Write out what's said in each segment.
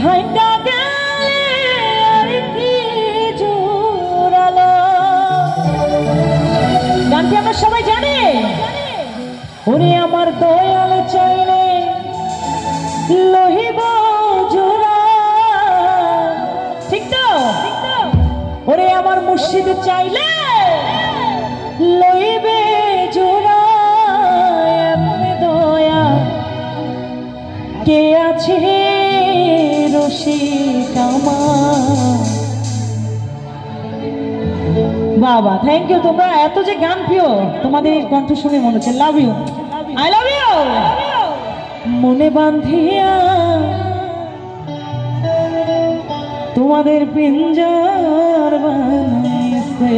ভাইটা গেলে আর কি জোরালো। গানটি আমরা সবাই জানি। ওরে আমার দয়াল চাইলে লহিব জোড়া, ঠিক তো? ওরে আমার মুর্শিদ চাইলে লইবে জোড়া। এমন দয়া কে আছে রসিক আমার। বাবা, থ্যাংক ইউ। তোমরা এত যে গান প্রিয়, তোমাদের কণ্ঠ শুনে মনে হচ্ছে love you, I love you. মনে বান্ধিয়া তোমাদের পিঞ্জার বানাইছে,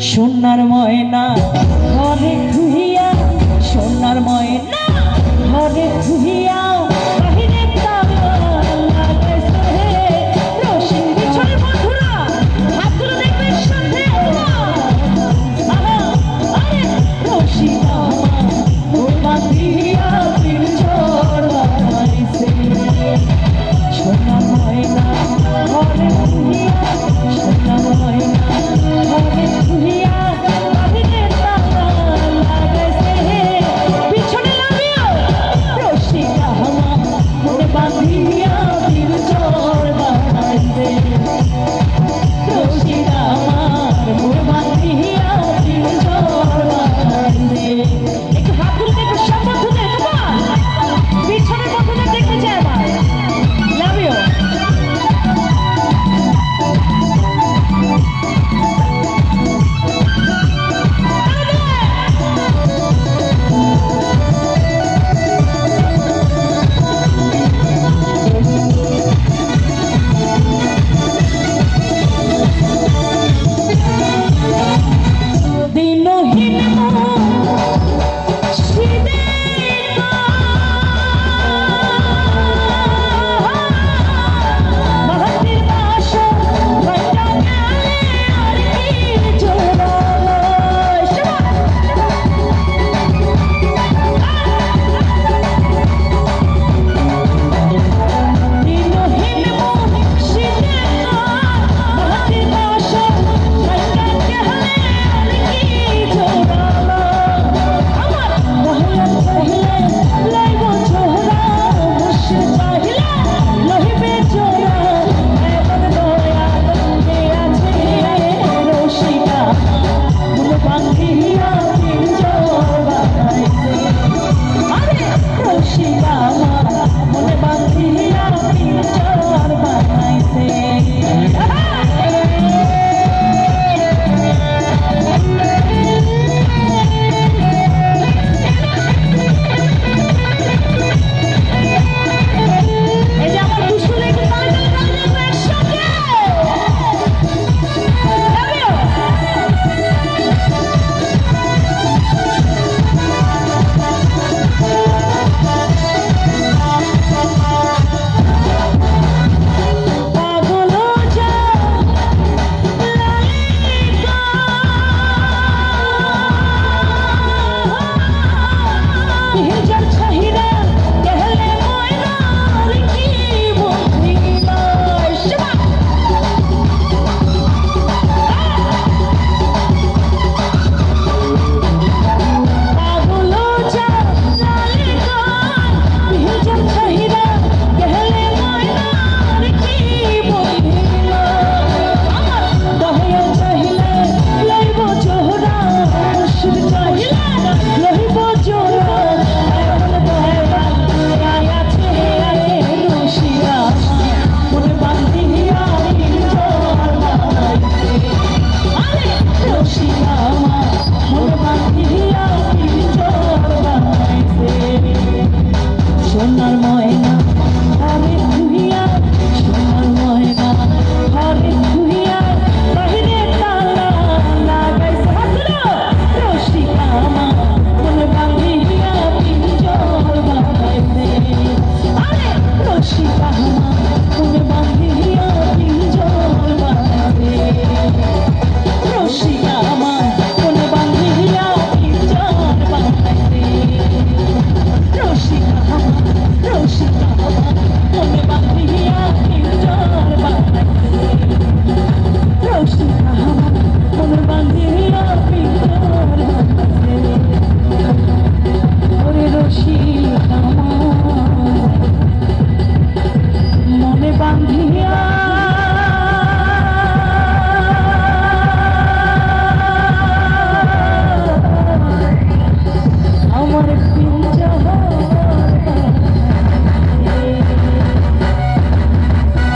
সোনার ময়না ঘরে ধুইয়া, সোনার ময়না ঘরে ধুইয়া